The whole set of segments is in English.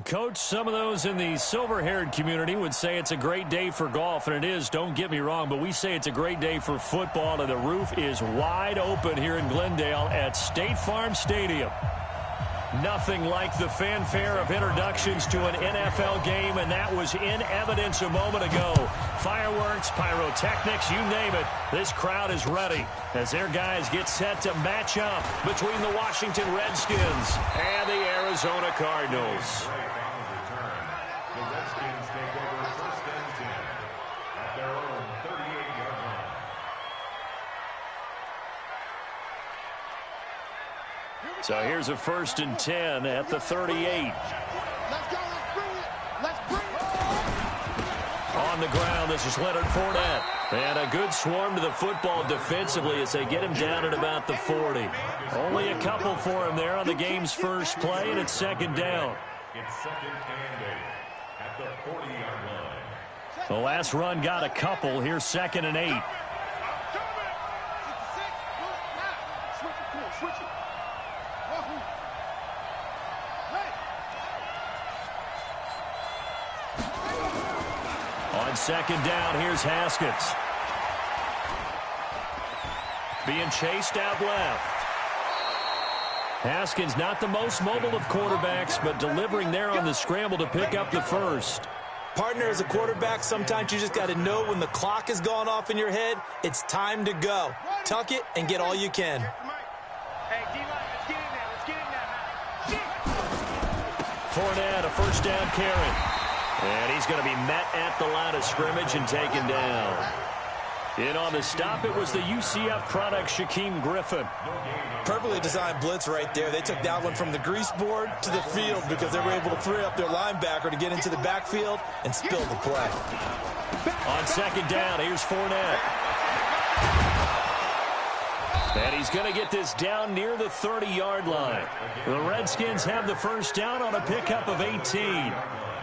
Coach, some of those in the silver-haired community would say it's a great day for golf, and it is, don't get me wrong, but we say it's a great day for football, and the roof is wide open here in Glendale at State Farm Stadium. Nothing like the fanfare of introductions to an NFL game, and that was in evidence a moment ago. Fireworks, pyrotechnics, you name it. This crowd is ready as their guys get set to match up between the Washington Redskins and the Arizona Cardinals. The Redskins take over first and 10 at their own 38-yard line. So here's a first and 10 at the 38. Let's go, let's bring it. Let's bring it. On the ground, this is Leonard Fournette. And a good swarm to the football defensively as they get him down at about the 40. Only a couple for him there on the game's first play, and it's second down. It's second and 8 at the 40-yard line. The last run got a couple. Here's second and 8. On second down, here's Haskins. Being chased out left. Haskins not the most mobile of quarterbacks, but delivering there on the scramble to pick up the first. Partner, as a quarterback, sometimes you just got to know when the clock has gone off in your head, it's time to go. Tuck it and get all you can. Fournette, a first down carry. And he's going to be met at the line of scrimmage and taken down. In on the stop, it was the UCF product, Shaquem Griffin. Perfectly designed blitz right there. They took that one from the grease board to the field because they were able to free up their linebacker to get into the backfield and spill the play. On second down, here's Fournette. And he's going to get this down near the 30-yard line. The Redskins have the first down on a pickup of 18.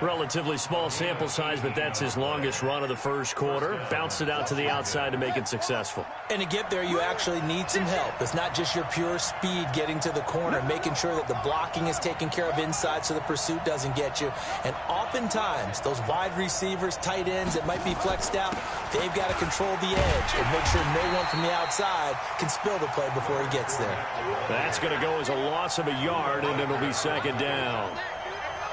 Relatively small sample size, but that's his longest run of the first quarter. Bounced it out to the outside to make it successful. And to get there, you actually need some help. It's not just your pure speed getting to the corner, making sure that the blocking is taken care of inside so the pursuit doesn't get you. And oftentimes, those wide receivers, tight ends that might be flexed out, they've got to control the edge and make sure no one from the outside can spill the play before he gets there. That's going to go as a loss of a yard, and it'll be second down.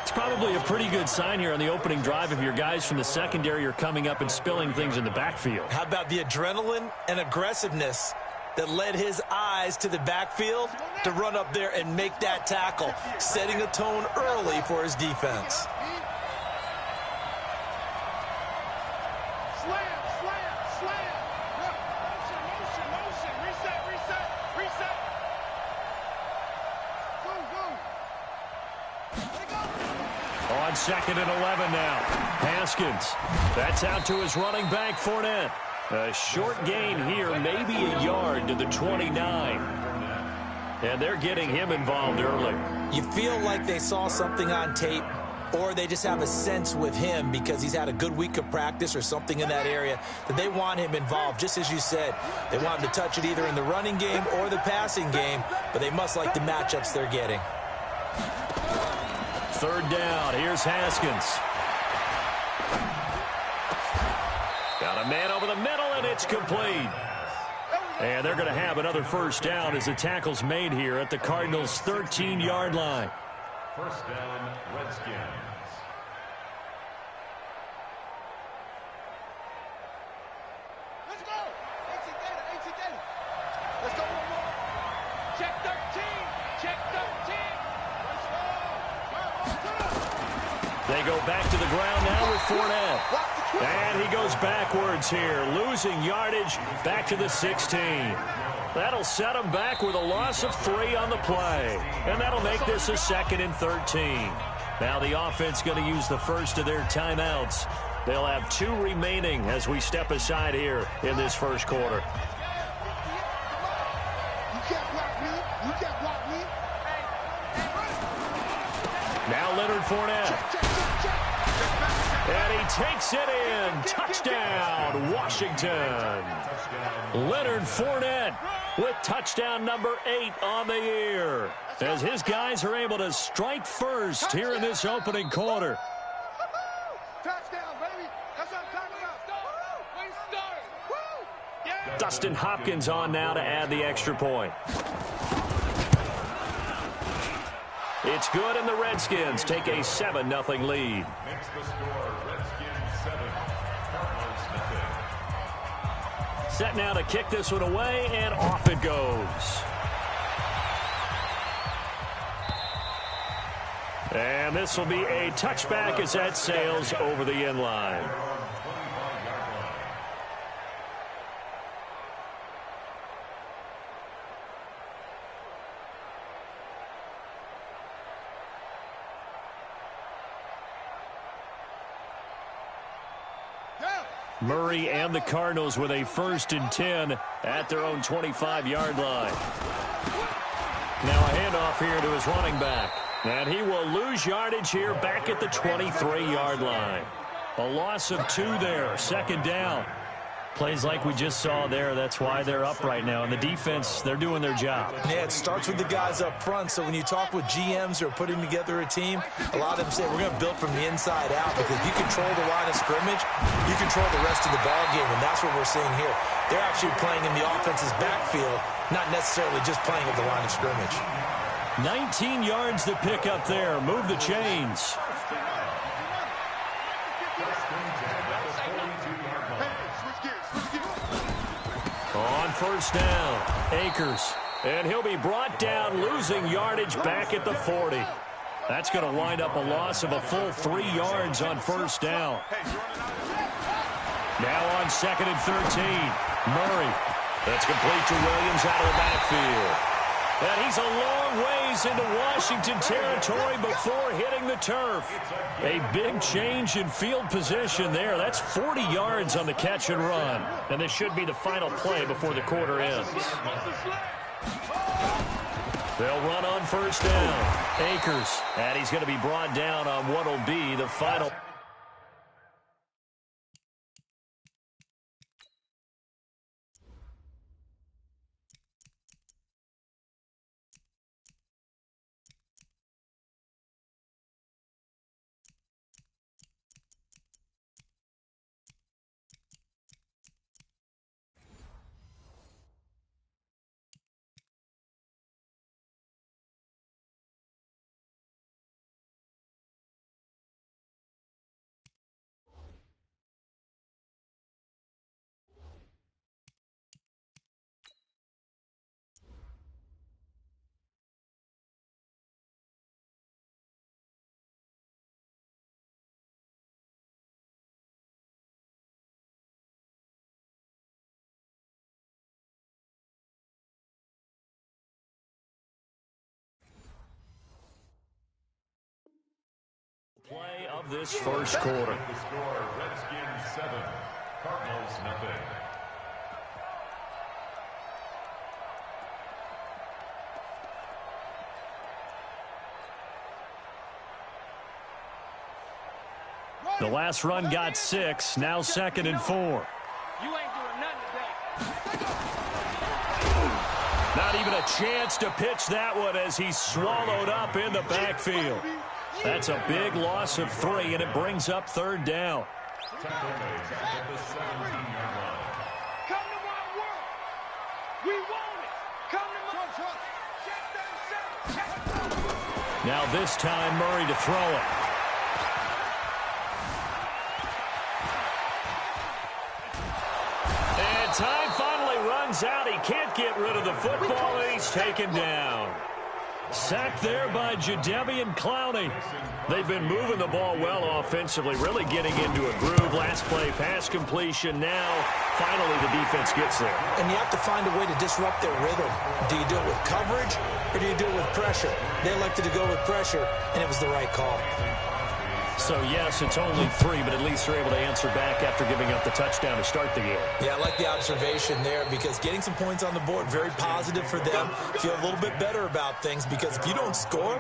It's probably a pretty good sign here on the opening drive if your guys from the secondary are coming up and spilling things in the backfield. How about the adrenaline and aggressiveness that led his eyes to the backfield to run up there and make that tackle, setting a tone early for his defense. On second and 11 now. Haskins. That's out to his running back, Fournette. A short gain here, maybe a yard to the 29. And they're getting him involved early. You feel like they saw something on tape, or they just have a sense with him because he's had a good week of practice or something in that area that they want him involved. Just as you said, they want him to touch it either in the running game or the passing game, but they must like the matchups they're getting. Third down. Here's Haskins. Got a man over the middle, and it's complete. And they're going to have another first down as the tackle's made here at the Cardinals' 13-yard line. First down, Redskins. Let's go. 18 data. Let's go one more. Check 13. Check 13. Let's go. They go back to the ground now with Fournette. And he goes backwards here, losing yardage back to the 16. That'll set him back with a loss of 3 on the play. And that'll make this a second and 13. Now the offense going to use the first of their timeouts. They'll have 2 remaining as we step aside here in this first quarter. You can't block me. You can't block me. Now Leonard Fournette. And he takes it in. Touchdown, Washington. Leonard Fournette with touchdown number 8 on the year, as his guys are able to strike first here in this opening quarter. Touchdown, baby. That's what I'm talking about. We started. Yeah. Dustin Hopkins on now to add the extra point. It's good, and the Redskins take a 7-0 lead. Makes the score Redskins 7, Cardinals nothing. Set now to kick this one away, and off it goes. And this will be a touchback as that sails over the end line. Murray and the Cardinals with a 1st and 10 at their own 25-yard line. Now a handoff here to his running back. And he will lose yardage here back at the 23-yard line. A loss of 2 there, 2nd down. Plays like we just saw there, that's why they're up right now. And the defense, they're doing their job. Yeah, it starts with the guys up front. So when you talk with GMs who are putting together a team, a lot of them say we're going to build from the inside out, because if you control the line of scrimmage, you control the rest of the ball game, and that's what we're seeing here. They're actually playing in the offense's backfield, not necessarily just playing at the line of scrimmage. 19 yards to pick up there. Move the chains. On 1st down, Akers. And he'll be brought down, losing yardage back at the 40. That's going to wind up a loss of a full 3 yards on 1st down. Now on 2nd and 13, Murray. That's complete to Williams out of the backfield. And he's a long ways into Washington territory before hitting the turf. A big change in field position there. That's 40 yards on the catch and run. And this should be the final play before the quarter ends. They'll run on 1st down. Akers. And he's going to be brought down on what will be the final. Play of this first quarter. The score, Redskins 7, Cardinals nothing. The last run got 6, now 2nd and 4. You ain't doing nothing today. Not even a chance to pitch that one as he's swallowed up in the backfield. That's a big loss of 3, and it brings up 3rd down. Tackle made at the 17-yard line. Come to my world. We want it. Come to my check. Now this time Murray to throw it. And time finally runs out. He can't get rid of the football, and he's taken down. Sacked there by Jadeveon Clowney. They've been moving the ball well offensively, really getting into a groove. Last play, pass completion. Now, finally, the defense gets there. And you have to find a way to disrupt their rhythm. Do you do it with coverage, or do you do it with pressure? They elected to go with pressure, and it was the right call. So, yes, it's only 3, but at least they're able to answer back after giving up the touchdown to start the game. Yeah, I like the observation there, because getting some points on the board, very positive for them. Feel a little bit better about things, because if you don't score,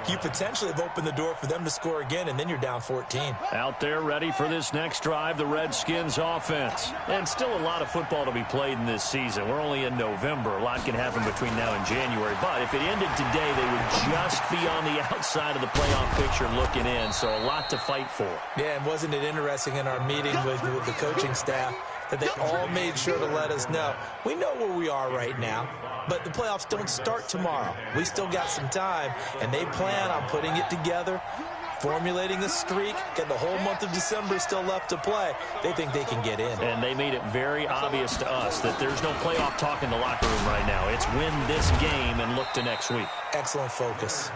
you potentially have opened the door for them to score again, and then you're down 14. Out there ready for this next drive, the Redskins offense. And still a lot of football to be played in this season. We're only in November. A lot can happen between now and January. But if it ended today, they would just be on the outside of the playoff picture looking in. So a lot to fight for. Yeah, and wasn't it interesting in our meeting with the coaching staff that they all made sure to let us know, we know where we are right now, but the playoffs don't start tomorrow. We still got some time, and they plan on putting it together, formulating a streak, get the whole month of December still left to play. They think they can get in. And they made it very obvious to us that there's no playoff talk in the locker room right now. It's win this game and look to next week. Excellent focus.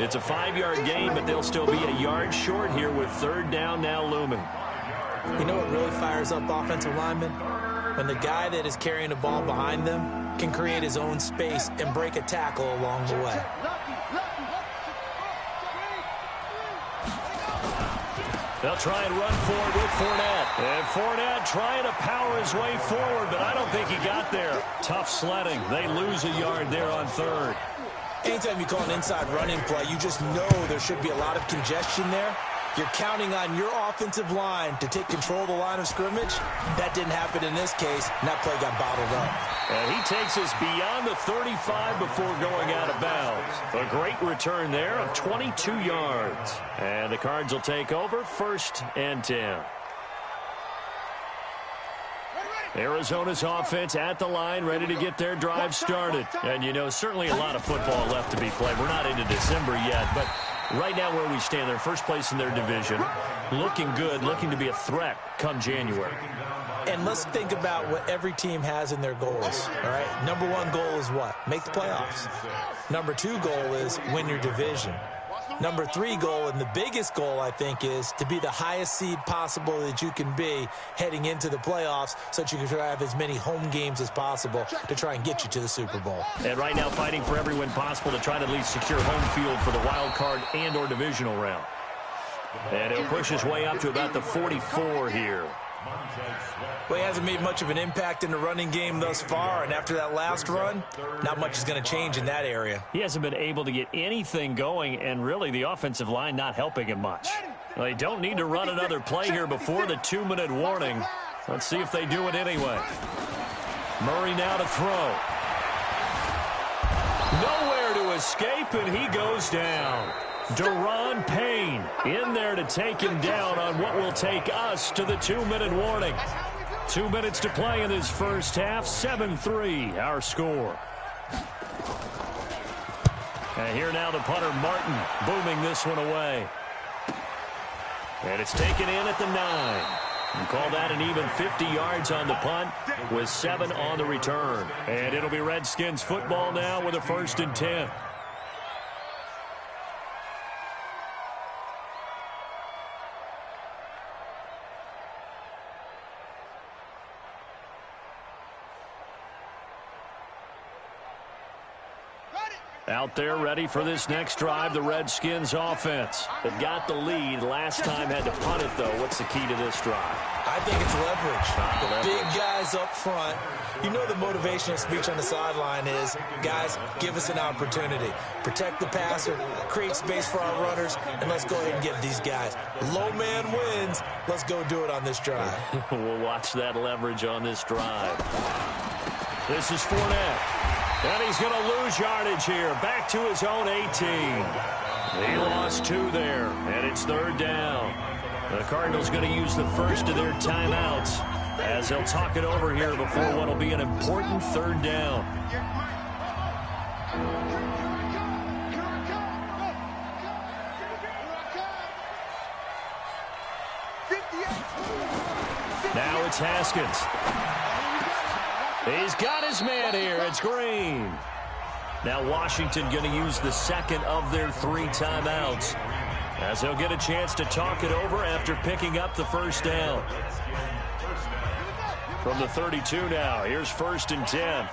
It's a 5-yard gain, but they'll still be a yard short here with third down now looming. You know what really fires up offensive linemen? When the guy that is carrying the ball behind them can create his own space and break a tackle along the way. They'll try and run forward with Fournette. And Fournette trying to power his way forward, but I don't think he got there. Tough sledding. They lose a yard there on third. Anytime you call an inside running play, you just know there should be a lot of congestion there. You're counting on your offensive line to take control of the line of scrimmage. That didn't happen in this case, and that play got bottled up. And he takes us beyond the 35 before going out of bounds. A great return there of 22 yards. And the Cards will take over, 1st and 10. Arizona's offense at the line, ready to get their drive started. And, you know, certainly a lot of football left to be played. We're not into December yet, but right now where we stand, they're first place in their division. Looking good, looking to be a threat come January. And let's think about what every team has in their goals, all right? Number 1 goal is what? Make the playoffs. Number 2 goal is win your division. Number 3 goal, and the biggest goal, I think, is to be the highest seed possible that you can be heading into the playoffs so that you can have as many home games as possible to try and get you to the Super Bowl. And right now fighting for every win possible to try to at least secure home field for the wild card and or divisional round. And he'll push his way up to about the 44 here. Well, he hasn't made much of an impact in the running game thus far, and after that last run, not much is going to change in that area. He hasn't been able to get anything going, and really the offensive line not helping him much. They don't need to run another play here before the 2-minute warning. Let's see if they do it anyway. Murray now to throw. Nowhere to escape, and he goes down. Deron Payne in there to take him down on what will take us to the 2-minute warning. 2 minutes to play in this first half. 7-3 our score. And here now the punter Martin booming this one away. And it's taken in at the 9. And call that an even 50 yards on the punt with 7 on the return. And it'll be Redskins football now with a 1st and 10. Out there ready for this next drive, the Redskins offense. They've got the lead. Last time had to punt it, though. What's the key to this drive? I think it's leverage. The Leverage. big guys up front. You know the motivational speech on the sideline is, guys, give us an opportunity. Protect the passer, create space for our runners, and let's go ahead and get these guys. Low man wins. Let's go do it on this drive. We'll watch that leverage on this drive. This is Fournette. And he's going to lose yardage here. Back to his own 18. He lost 2 there, and it's 3rd down. The Cardinals going to use the first of their timeouts as they'll talk it over here before what will be an important 3rd down. Now it's Haskins. He's got his man here. It's Green. Now Washington going to use the second of their 3 timeouts as they'll get a chance to talk it over after picking up the 1st down. From the 32 now, here's 1st and 10.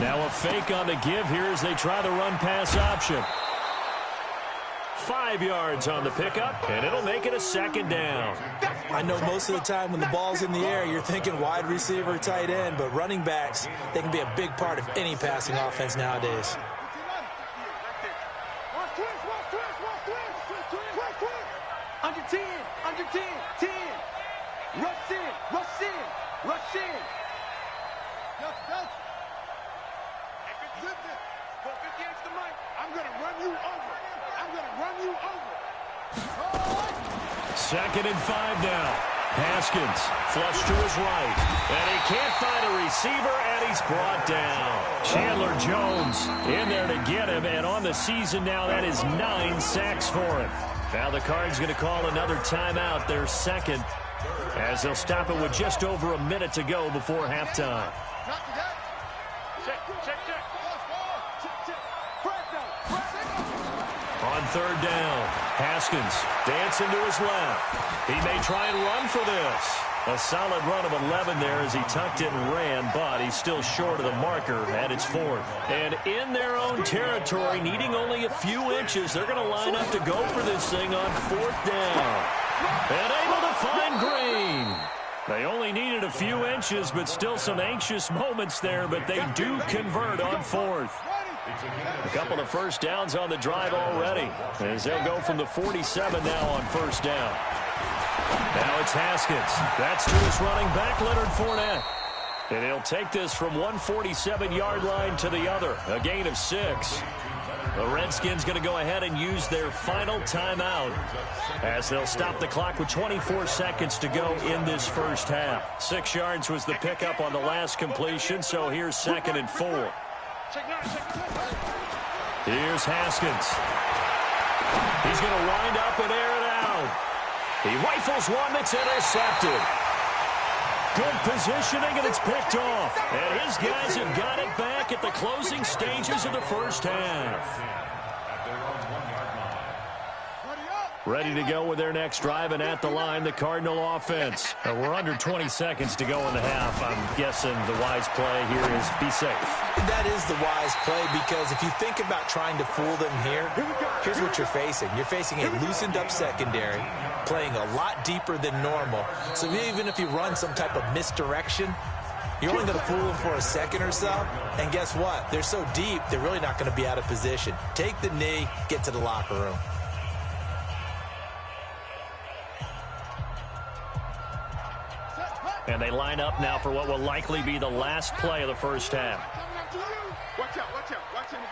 Now a fake on the give here as they try the run-pass option. 5 yards on the pickup, and it'll make it a 2nd down. I know most of the time when the ball's in the air, you're thinking wide receiver, tight end, but running backs, they can be a big part of any passing offense nowadays. Under 10, under 10, 10. Rush in, rush in, rush in. I'm going to run you over. I'm going to run you over. 2nd and 5 now. Haskins flush to his right, and he can't find a receiver, and he's brought down. Chandler Jones in there to get him, and on the season now, that is 9 sacks for him. Now the Cards going to call another timeout, their 2nd, as they'll stop it with just over a minute to go before halftime. On 3rd down, Haskins dancing to his left. He may try and run for this. A solid run of 11 there as he tucked it and ran, but he's still short of the marker, and it's 4th. And in their own territory, needing only a few inches, they're going to line up to go for this thing on 4th down. And able to find Green. They only needed a few inches, but still some anxious moments there, but they do convert on 4th. A couple of first downs on the drive already, as they'll go from the 47 now on 1st down. Now it's Haskins. That's to his running back, Leonard Fournette. And he'll take this from one 47-yard line to the other, a gain of 6. The Redskins going to go ahead and use their final timeout as they'll stop the clock with 24 seconds to go in this first half. 6 yards was the pickup on the last completion, so here's 2nd and 4. Here's Haskins. He's going to wind up and air it out. He rifles one that's intercepted. Good positioning, and it's picked off. And his guys have got it back at the closing stages of the first half. Ready to go with their next drive, and at the line, the Cardinal offense. We're under 20 seconds to go in the half. I'm guessing the wise play here is be safe. That is the wise play, because if you think about trying to fool them here, here's what you're facing. You're facing a loosened-up secondary, playing a lot deeper than normal. So even if you run some type of misdirection, you're only going to fool them for a second or so. And guess what? They're so deep, they're really not going to be out of position. Take the knee, get to the locker room. And they line up now for what will likely be the last play of the first half. Watch out, watch out, watch out.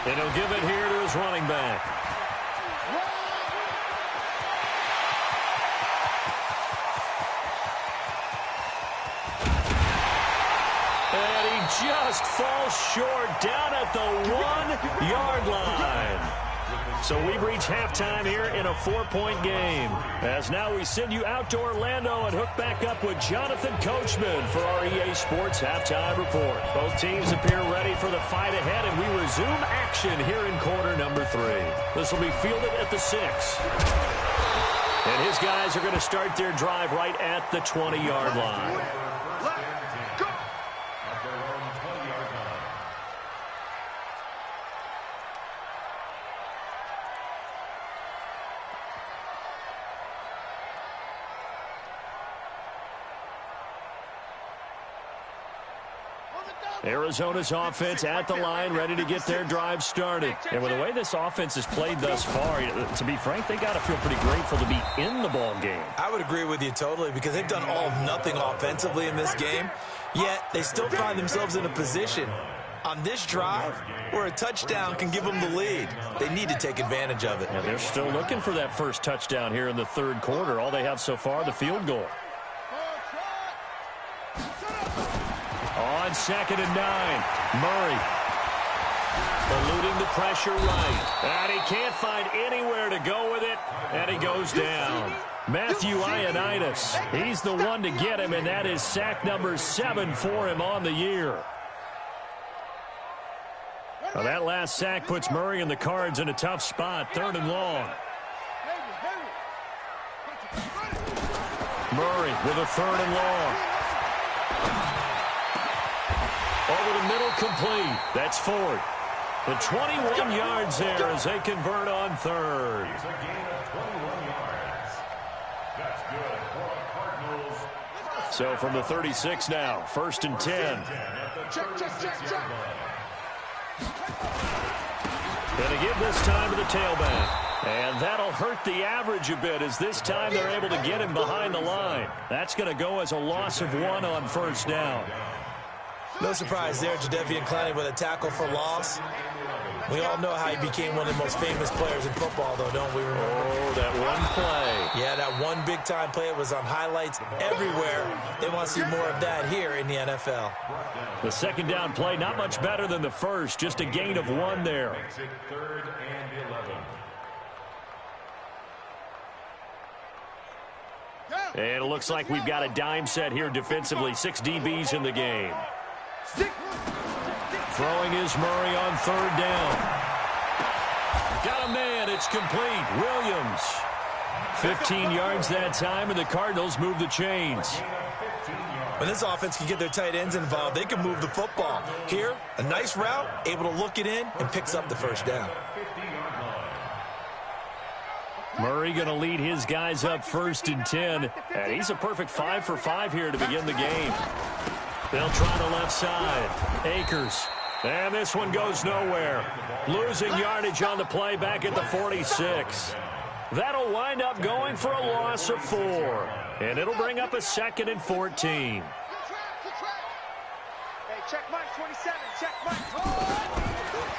And he'll give it here to his running back. And he just falls short down at the 1-yard line. So we've reached halftime here in a 4-point game. As now we send you out to Orlando and hook back up with Jonathan Coachman for our EA Sports Halftime Report. Both teams appear ready for the fight ahead, and we resume action here in quarter number 3. This will be fielded at the 6. And his guys are going to start their drive right at the 20-yard line. Arizona's offense at the line, ready to get their drive started. And with the way this offense has played thus far, to be frank, they got to feel pretty grateful to be in the ball game. I would agree with you totally, because they've done all of nothing offensively in this game, yet they still find themselves in a position on this drive where a touchdown can give them the lead. They need to take advantage of it. Yeah, they're still looking for that first touchdown here in the third quarter. All they have so far, the field goal. On 2nd and 9, Murray eluding the pressure right. And he can't find anywhere to go with it, and he goes down. Matthew Ioannidis, he's the one to get him, and that is sack number 7 for him on the year. Well, that last sack puts Murray and the Cards in a tough spot, 3rd and long. Murray with a 3rd and long. Over the middle, complete. That's Ford. The 21 yards there as they convert on third. It's a gain of 21 yards. That's good for the Cardinals. So from the 36 now, 1st and 10. Check. Going to give this time to the tailback. And that'll hurt the average a bit as this time they're able to get him behind the line. That's going to go as a loss of 1 on 1st down. No surprise there, Jadeveon Clowney with a tackle for loss. We all know how he became one of the most famous players in football, though, don't we remember? Oh, that one play. Yeah, that one big-time play. It was on highlights everywhere. They want to see more of that here in the NFL. The 2nd down play, not much better than the first. Just a gain of 1 there. Makes it 3rd and 11. And it looks like we've got a dime set here defensively. 6 DBs in the game. Throwing is Murray on 3rd down. Got a man. It's complete. Williams. 15 yards that time, and the Cardinals move the chains. When this offense can get their tight ends involved, they can move the football. Here, a nice route, able to look it in, and picks up the 1st down. Murray going to lead his guys up 1st and 10. And he's a perfect 5 for 5 here to begin the game. They'll try the left side. Akers. And this one goes nowhere. Losing yardage on the play back at the 46. That'll wind up going for a loss of 4. And it'll bring up a 2nd and 14. Hey, check Mike, 27. Check Mike.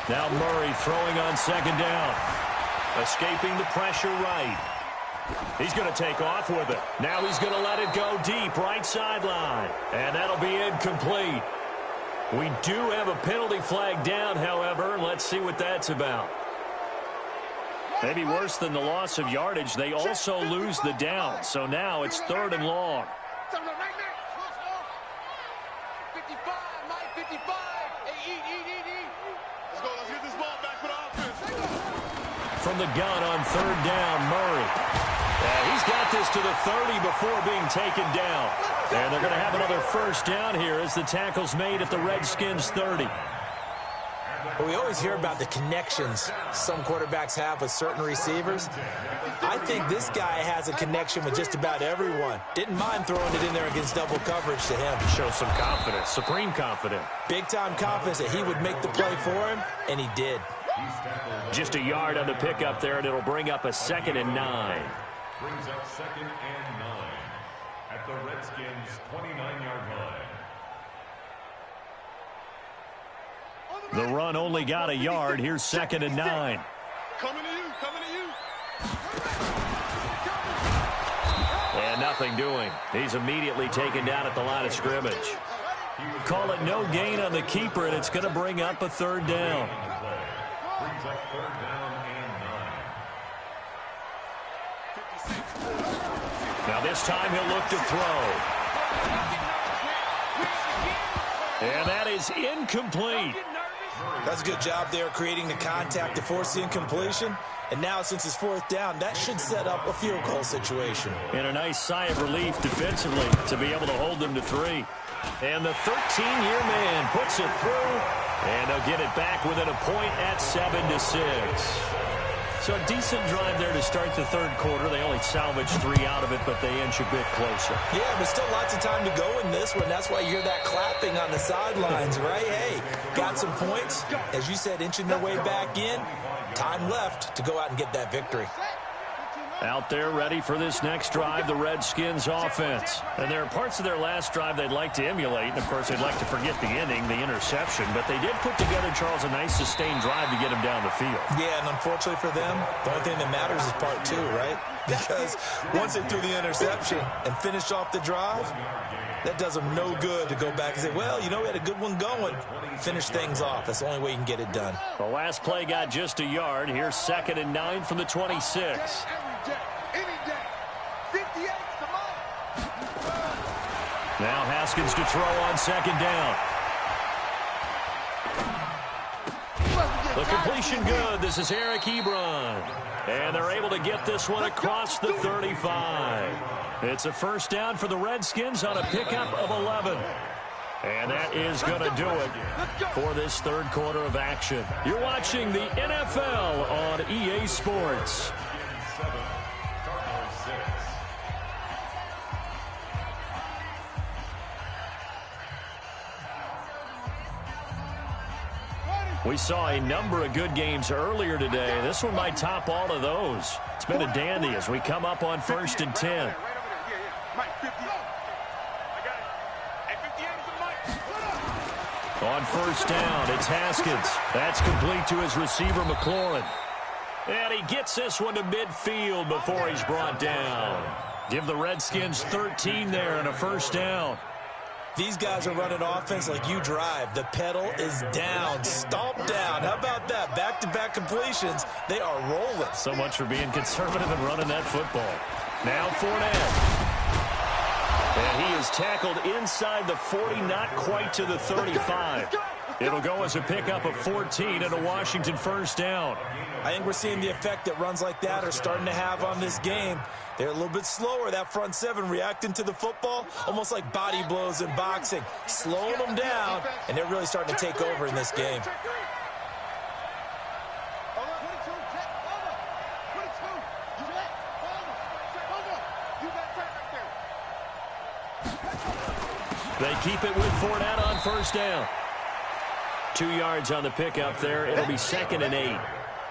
Now Murray throwing on 2nd down. Escaping the pressure right. He's going to take off with it. Now he's going to let it go deep, right sideline. And that'll be incomplete. We do have a penalty flag down, however. Let's see what that's about. Maybe worse than the loss of yardage, they also lose the down. So now it's 3rd and long. 55, Mike, 55. Hey, eat. Let's go. Let's get this ball back for the offense. From the gun on 3rd down, Murray. He's got this to the 30 before being taken down. And they're going to have another 1st down here as the tackle's made at the Redskins 30. Well, we always hear about the connections some quarterbacks have with certain receivers. I think this guy has a connection with just about everyone. Didn't mind throwing it in there against double coverage to him. Shows some confidence, supreme confidence. Big-time confidence that he would make the play for him, and he did. Just a yard on the pickup there, and it'll bring up a 2nd and 9. Brings up 2nd and 9 at the Redskins' 29-yard line. The run only got a yard. Here's 2nd and 9. Coming to you. And nothing doing. He's immediately taken down at the line of scrimmage. Call it no gain on the keeper, and it's going to bring up a 3rd down. Brings up 3rd down and 9. Now this time he'll look to throw. And that is incomplete. That's a good job there creating the contact to force the incompletion. And now since it's 4th down, that should set up a field goal situation. And a nice sigh of relief defensively to be able to hold them to 3. And the 13-year man puts it through. And they'll get it back within a point at 7-6. So a decent drive there to start the 3rd quarter. They only salvaged 3 out of it, but they inch a bit closer. Yeah, but still lots of time to go in this one. That's why you hear that clapping on the sidelines, right? Hey, got some points. As you said, inching their way back in. Time left to go out and get that victory. Out there ready for this next drive, the Redskins offense. And there are parts of their last drive they'd like to emulate. And, of course, they'd like to forget the inning, the interception. But they did put together, Charles, a nice sustained drive to get him down the field. Yeah, and unfortunately for them, the only thing that matters is part 2, right? Because once they threw the interception and finished off the drive, that does them no good to go back and say, well, you know, we had a good one going. Finish things off. That's the only way you can get it done. The last play got just a yard. Here's 2nd and 9 from the 26. Now Haskins to throw on 2nd down. The completion good. This is Eric Ebron. And they're able to get this one across the 35. It's a 1st down for the Redskins on a pickup of 11. And that is going to do it for this third quarter of action. You're watching the NFL on EA Sports. We saw a number of good games earlier today. This one might top all of those. It's been a dandy as we come up on 1st and 10. On first down, it's Haskins. That's complete to his receiver, McLaurin. And he gets this one to midfield before he's brought down. Give the Redskins 13 there and a first down. These guys are running offense like you drive. The pedal is down, stomp down. How about that? Back-to-back completions. They are rolling. So much for being conservative and running that football. Now Fournette. And he is tackled inside the 40, not quite to the 35. It'll go as a pickup of 14 and a Washington first down. I think we're seeing the effect that runs like that are starting to have on this game. They're a little bit slower, that front seven, reacting to the football, almost like body blows in boxing, slowing them down, and they're really starting to take over in this game. They keep it with Fournette on first down. 2 yards on the pickup there. It'll be 2nd and 8.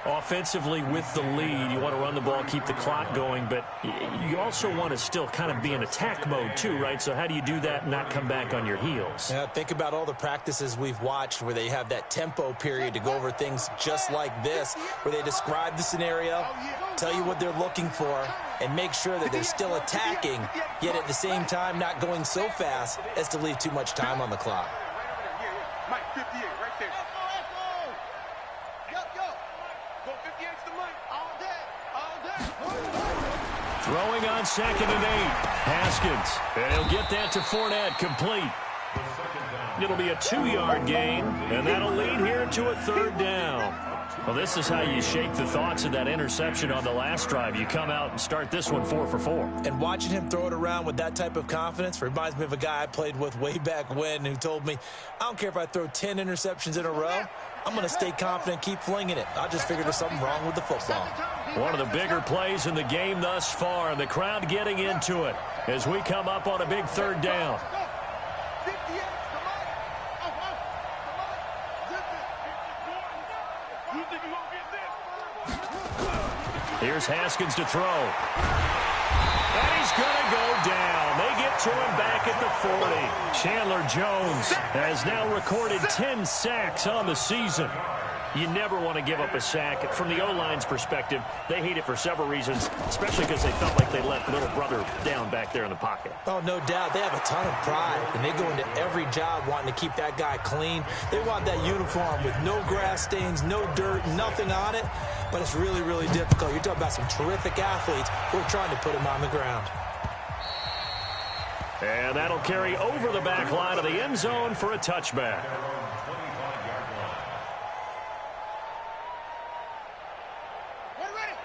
Offensively with the lead, you want to run the ball, keep the clock going, but you also want to still kind of be in attack mode too, right? So how do you do that and not come back on your heels? Yeah, think about all the practices we've watched where they have that tempo period to go over things just like this, where they describe the scenario, tell you what they're looking for, and make sure that they're still attacking, yet at the same time not going so fast as to leave too much time on the clock. Mike, 58, right there. Go 58's the Mike. All day. Throwing on 2nd and 8. Haskins. And he'll get that to Fournette, complete. It'll be a 2-yard gain, and that'll lead here to a third down. Well, this is how you shake the thoughts of that interception on the last drive. You come out and start this one 4 for 4. And watching him throw it around with that type of confidence reminds me of a guy I played with way back when who told me, I don't care if I throw 10 interceptions in a row, I'm going to stay confident, keep flinging it. I just figured there's something wrong with the football. One of the bigger plays in the game thus far, and the crowd getting into it as we come up on a big third down. Here's Haskins to throw. And he's going to go down. They get to him back at the 40. Chandler Jones has now recorded 10 sacks on the season. You never want to give up a sack. From the O-line's perspective, they hate it for several reasons, especially because they felt like they let little brother down back there in the pocket. Oh, no doubt. They have a ton of pride, and they go into every job wanting to keep that guy clean. They want that uniform with no grass stains, no dirt, nothing on it, but it's really, really difficult. You're talking about some terrific athletes who are trying to put him on the ground. And that'll carry over the back line of the end zone for a touchback.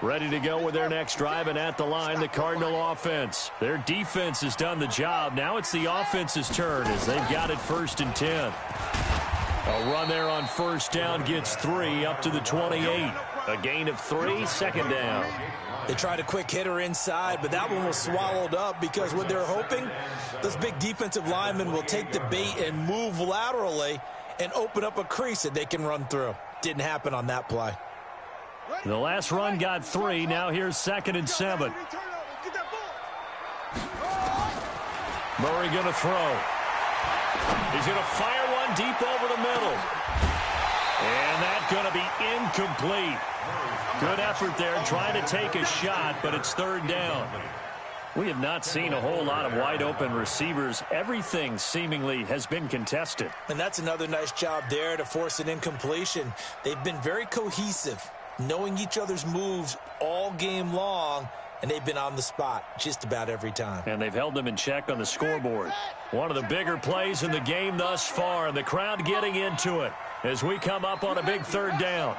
Ready to go with their next drive, and at the line, the Cardinal offense. Their defense has done the job. Now it's the offense's turn as they've got it 1st and 10. A run there on first down gets 3 up to the 28. A gain of 3, 2nd down. They tried a quick hitter inside, but that one was swallowed up because what they're hoping, those big defensive linemen will take the bait and move laterally and open up a crease that they can run through. Didn't happen on that play. The last run got 3. Now here's 2nd and 7. Murray going to throw. He's going to fire one deep over the middle. And that's going to be incomplete. Good effort there trying to take a shot, but it's 3rd down. We have not seen a whole lot of wide-open receivers. Everything seemingly has been contested. And that's another nice job there to force an incompletion. They've been very cohesive, knowing each other's moves all game long, and they've been on the spot just about every time. And they've held them in check on the scoreboard. One of the bigger plays in the game thus far, and the crowd getting into it as we come up on a big 3rd down.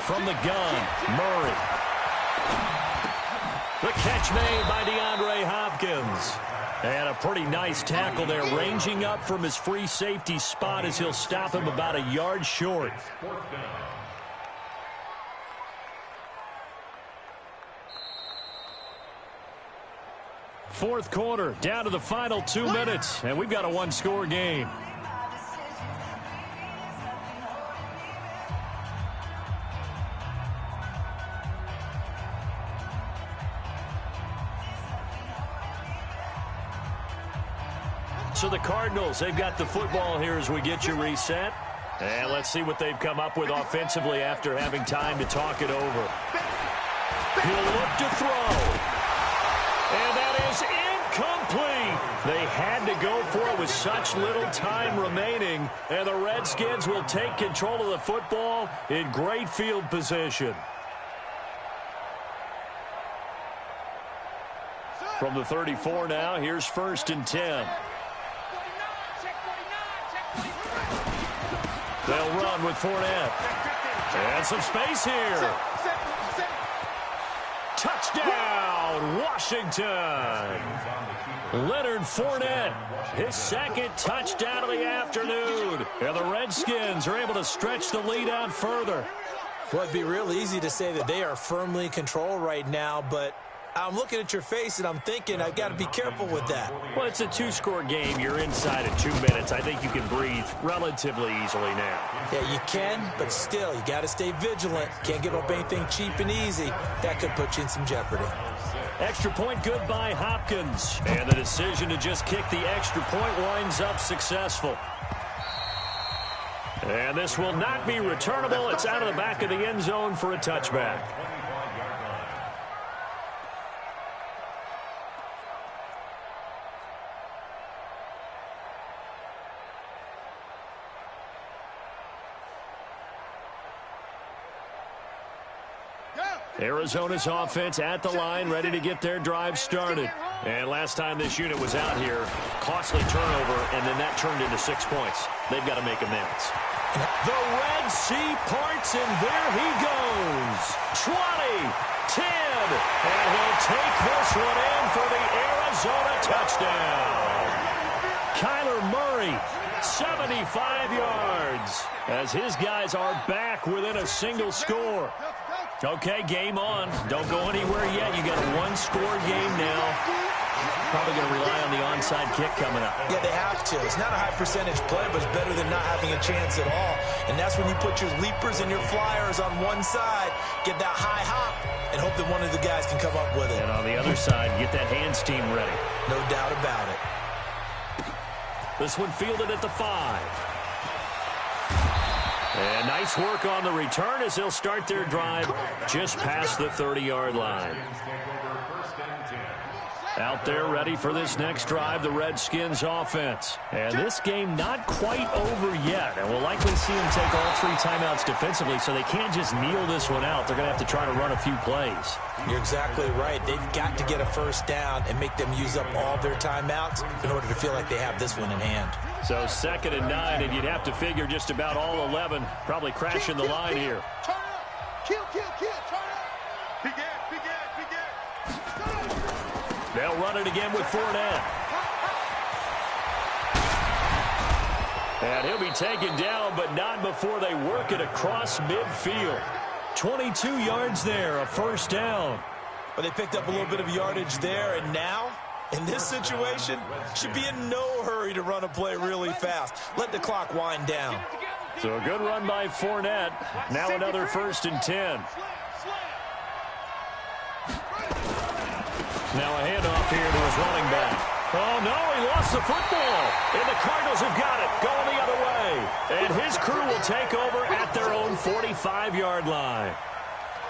From the gun, Murray. The catch made by DeAndre Hopkins. And a pretty nice tackle there, ranging up from his free safety spot as he'll stop him about a yard short. Fourth quarter, down to the final 2 minutes, and we've got a one-score game. So the Cardinals, they've got the football here as we get you reset. And let's see what they've come up with offensively after having time to talk it over. He'll look to throw. And that is incomplete. They had to go for it with such little time remaining. And the Redskins will take control of the football in great field position. From the 34 now, here's 1st and 10. They'll run with Fournette. And some space here. Touchdown, Washington. Leonard Fournette, his second touchdown of the afternoon. And the Redskins are able to stretch the lead out further. Well, it'd be real easy to say that they are firmly in control right now, but I'm looking at your face and I'm thinking I've got to be careful with that. Well, it's a two-score game. You're inside of 2 minutes. I think you can breathe relatively easily now. Yeah, you can, but still, you got to stay vigilant. Can't give up anything cheap and easy. That could put you in some jeopardy. Extra point good by Hopkins. And the decision to just kick the extra point winds up successful. And this will not be returnable. It's out of the back of the end zone for a touchback. Arizona's offense at the line, ready to get their drive started. And last time this unit was out here, costly turnover, and then that turned into 6 points. They've got to make amends. The Red Sea parts, and there he goes. 20, 10, and he'll take this one in for the Arizona touchdown. Kyler Murray, 75 yards, as his guys are back within a single score. Okay, game on. Don't go anywhere yet. You got a one-score game now. Probably going to rely on the onside kick coming up. Yeah, they have to. It's not a high-percentage play, but it's better than not having a chance at all. And that's when you put your leapers and your flyers on one side, get that high hop, and hope that one of the guys can come up with it. And on the other side, get that hands team ready. No doubt about it. This one fielded at the 5. And nice work on the return as they'll start their drive just past the 30-yard line. Out there ready for this next drive, the Redskins offense. And this game not quite over yet. And we'll likely see them take all 3 timeouts defensively, so they can't just kneel this one out. They're going to have to try to run a few plays. You're exactly right. They've got to get a first down and make them use up all their timeouts in order to feel like they have this one in hand. So 2nd and 9, and you'd have to figure just about all 11 probably crashing the line here. Turn up. Kill, turn up. Begin. They'll run it again with Fournette. And he'll be taken down, but not before they work it across midfield. 22 yards there, a first down. But they picked up a little bit of yardage there, and now, in this situation, should be in no hurry to run a play really fast. Let the clock wind down. So a good run by Fournette. Now another 1st and 10. Now a handoff here to his running back. Oh, no, he lost the football. And the Cardinals have got it, going the other way. And his crew will take over at their own 45-yard line.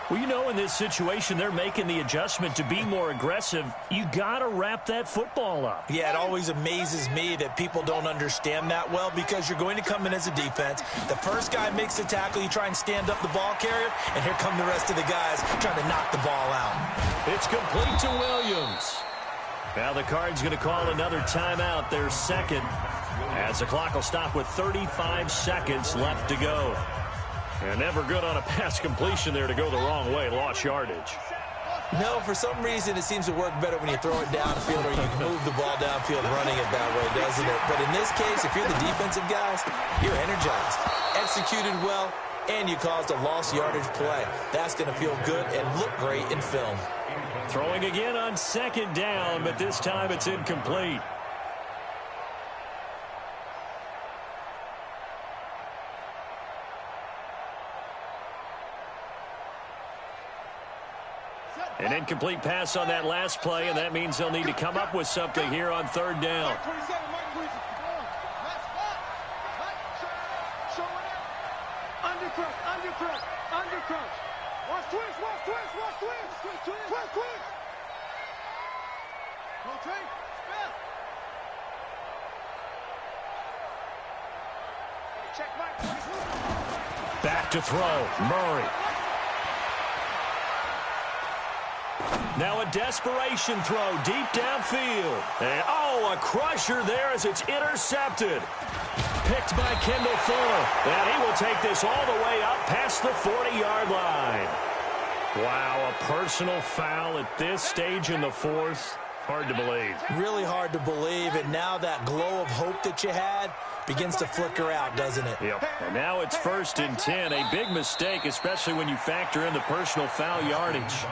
Well, you know, in this situation, they're making the adjustment to be more aggressive. You got to wrap that football up. Yeah, it always amazes me that people don't understand that well, because you're going to come in as a defense. The first guy makes the tackle, you try and stand up the ball carrier, and here come the rest of the guys trying to knock the ball out. It's complete to Williams. Now the Cards going to call another timeout, their second, as the clock will stop with 35 seconds left to go. And never good on a pass completion there to go the wrong way. Lost yardage. No, for some reason it seems to work better when you throw it downfield or you can move the ball downfield running it that way, doesn't it? But in this case, if you're the defensive guys, you're energized, executed well, and you caused a lost yardage play. That's going to feel good and look great in film. Throwing again on second down, but this time it's incomplete. An incomplete pass on that last play, and that means they'll need to come up with something here on third down. Undercrush. Watch twist. Go Trey. Check Mike. Back to throw. Murray. Now a desperation throw deep downfield. And, a crusher there as it's intercepted. Picked by Kendall Fuller. And he will take this all the way up past the 40-yard line. Wow, a personal foul at this stage in the fourth. Hard to believe. Really hard to believe, and now that glow of hope that you had begins to flicker out, doesn't it? Yep. And now it's 1st and 10. A big mistake, especially when you factor in the personal foul yardage.